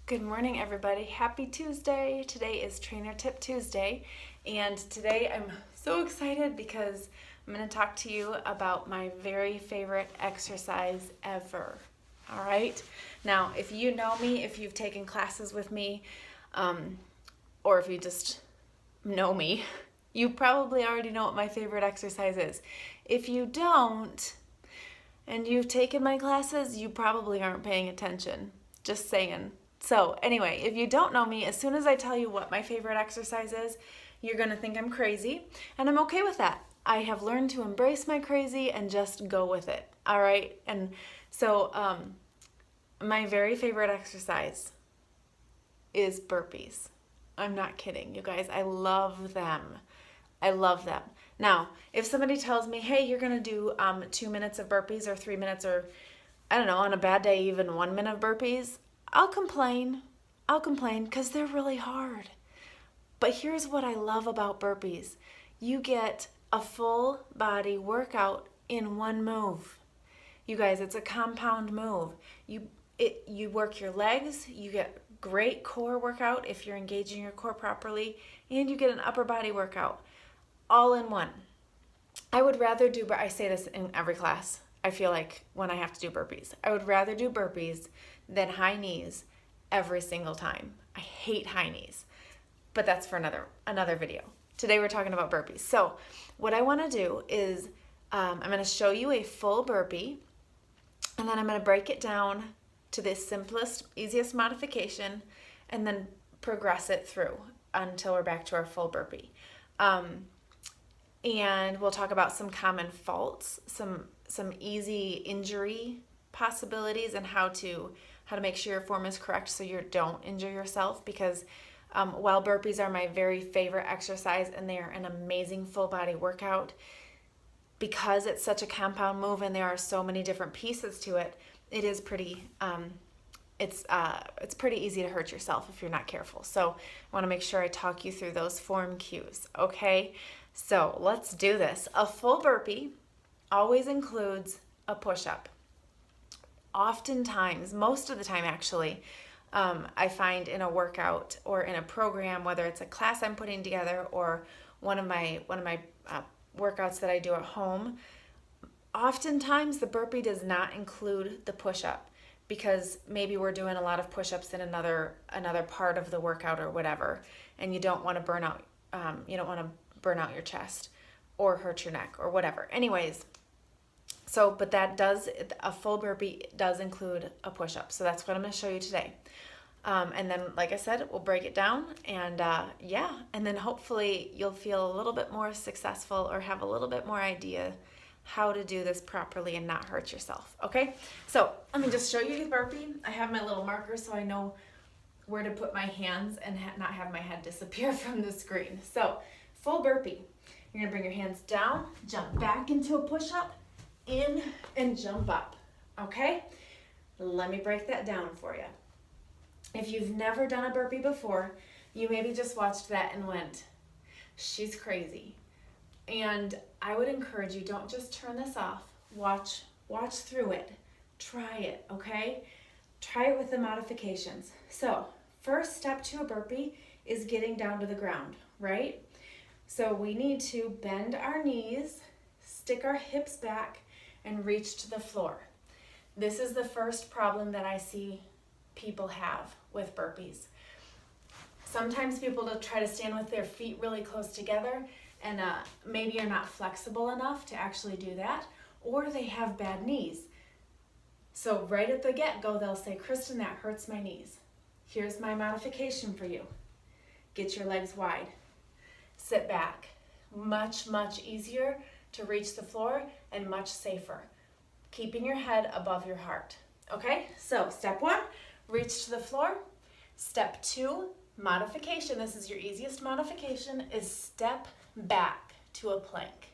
Good morning, everybody. Happy Tuesday. Today is Trainer Tip Tuesday, and today I'm so excited because I'm going to talk to you about my very favorite exercise ever. All right? Now, if you know me, if you've taken classes with me, or if you just know me, you probably already know what my favorite exercise is. If you don't, and you've taken my classes, you probably aren't paying attention. Just saying. So anyway, if you don't know me, as soon as I tell you what my favorite exercise is, you're going to think I'm crazy, and I'm okay with that. I have learned to embrace my crazy and just go with it, all right? And so my very favorite exercise is burpees. I'm not kidding, you guys. I love them. I love them. Now, if somebody tells me, hey, you're going to do 2 minutes of burpees or 3 minutes or, I don't know, on a bad day, even 1 minute of burpees, I'll complain because they're really hard. But here's what I love about burpees. You get a full body workout in one move. You guys, it's a compound move. You work your legs, you get great core workout if you're engaging your core properly, and you get an upper body workout all in one. I say this in every class, I feel like, when I have to do burpees. I would rather do burpees than high knees every single time. I hate high knees, but that's for another video. Today we're talking about burpees. So what I want to do is I'm going to show you a full burpee, and then I'm going to break it down to the simplest, easiest modification, and then progress it through until we're back to our full burpee. And we'll talk about some common faults, some easy injury possibilities, and how to make sure your form is correct so you don't injure yourself. Because while burpees are my very favorite exercise and they are an amazing full body workout, because it's such a compound move and there are so many different pieces to it, it is pretty it's pretty easy to hurt yourself if you're not careful. So I want to make sure I talk you through those form cues, okay? So let's do this. A full burpee always includes a push-up. Oftentimes, most of the time actually, I find in a workout or in a program, whether it's a class I'm putting together or one of my workouts that I do at home, oftentimes the burpee does not include the push-up because maybe we're doing a lot of push-ups in another part of the workout or whatever, and you don't want to burn out your chest or hurt your neck or whatever. Anyways, but a full burpee does include a push-up. So that's what I'm going to show you today. And then, like I said, we'll break it down, and and then hopefully you'll feel a little bit more successful or have a little bit more idea how to do this properly and not hurt yourself. Okay, so let me just show you the burpee. I have my little marker so I know where to put my hands and not have my head disappear from the screen. So full burpee, you're gonna bring your hands down, jump back into a push-up, in and jump up. Okay, let me break that down for you. If you've never done a burpee before, you maybe just watched that and went, she's crazy. And I would encourage you, don't just turn this off. Watch through it. Try it, okay? Try it with the modifications. So, first step to a burpee is getting down to the ground, right? So we need to bend our knees, stick our hips back, and reach to the floor. This is the first problem that I see people have with burpees. Sometimes people try to stand with their feet really close together, and maybe you're not flexible enough to actually do that, or they have bad knees. So right at the get-go, they'll say, Kristen, that hurts my knees. Here's my modification for you. Get your legs wide. Sit back. Much, much easier to reach the floor and much safer. Keeping your head above your heart. Okay, so step 1, reach to the floor. Step 2, modification. This is your easiest modification, is step back to a plank.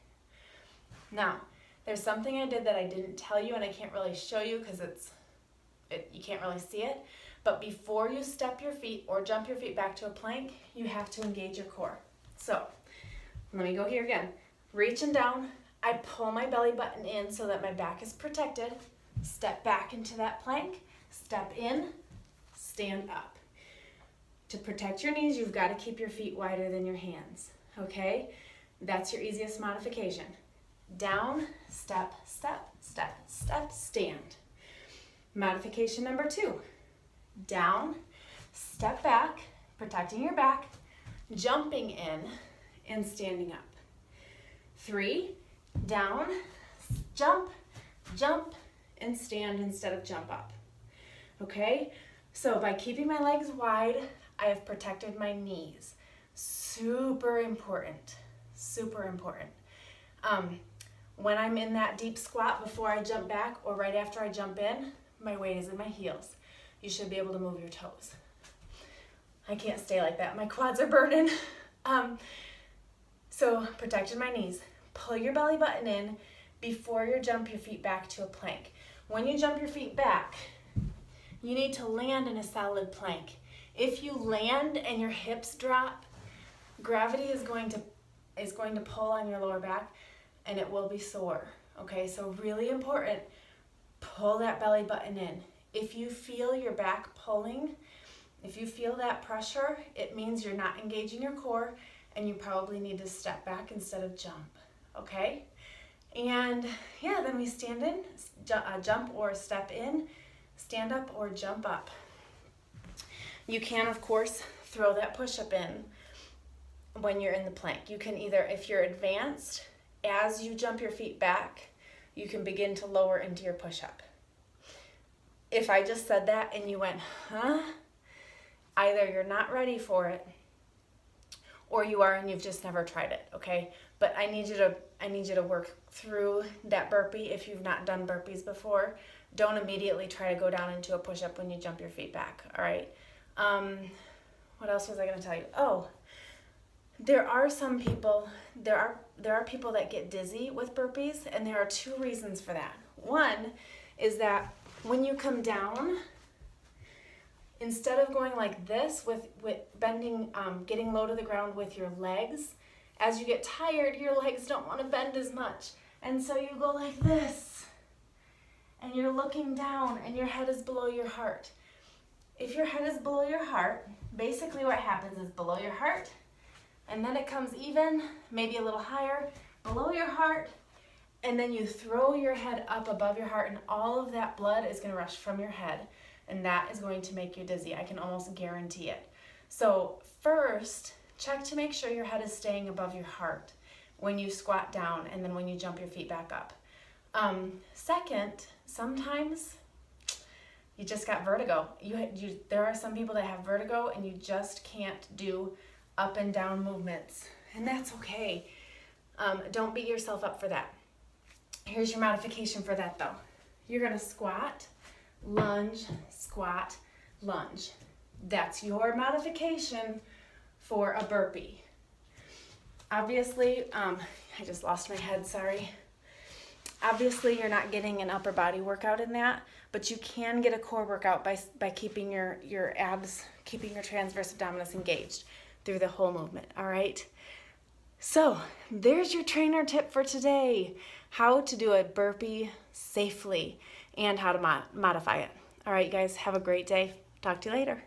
Now, there's something I did that I didn't tell you and I can't really show you because you can't really see it. But before you step your feet or jump your feet back to a plank, you have to engage your core. So, let me go here again. Reaching down, I pull my belly button in so that my back is protected. Step back into that plank, step in, stand up. To protect your knees, you've got to keep your feet wider than your hands, okay? That's your easiest modification. Down, step, step, step, step, stand. Modification number 2. Down, step back, protecting your back, jumping in, and standing up. 3, down, jump, jump, and stand instead of jump up. Okay? So by keeping my legs wide, I have protected my knees. Super important. Super important. When I'm in that deep squat before I jump back or right after I jump in, my weight is in my heels. You should be able to move your toes. I can't stay like that. My quads are burning. So protected my knees. Pull your belly button in before you jump your feet back to a plank. When you jump your feet back, you need to land in a solid plank. If you land and your hips drop, gravity is going to pull on your lower back and it will be sore. Okay, so really important, pull that belly button in. If you feel your back pulling, if you feel that pressure, it means you're not engaging your core and you probably need to step back instead of jump, okay? And yeah, then we stand in, jump or step in, stand up or jump up. You can, of course, throw that push-up in when you're in the plank. You can either, if you're advanced, as you jump your feet back, you can begin to lower into your push-up. If I just said that and you went, huh? Either you're not ready for it or you are and you've just never tried it, okay? But I need you to work through that burpee if you've not done burpees before. Don't immediately try to go down into a push-up when you jump your feet back, all right? What else was I going to tell you? Oh, there are people that get dizzy with burpees, and there are 2 reasons for that. One is that when you come down, instead of going like this with bending, getting low to the ground with your legs, as you get tired, your legs don't want to bend as much. And so you go like this, and you're looking down, and your head is below your heart. If your head is below your heart, basically what happens is below your heart, and then it comes even, maybe a little higher, below your heart, and then you throw your head up above your heart, and all of that blood is going to rush from your head, and that is going to make you dizzy. I can almost guarantee it. So first, check to make sure your head is staying above your heart when you squat down and then when you jump your feet back up. Second, sometimes you just got vertigo. There are some people that have vertigo and you just can't do up and down movements, and that's okay. Don't beat yourself up for that. Here's your modification for that though. You're gonna squat, lunge, squat, lunge. That's your modification for a burpee. Obviously, I just lost my head, sorry. Obviously, you're not getting an upper body workout in that, but you can get a core workout by keeping your abs, keeping your transverse abdominis engaged through the whole movement, all right? So there's your trainer tip for today, how to do a burpee safely and how to modify it. All right, you guys, have a great day. Talk to you later.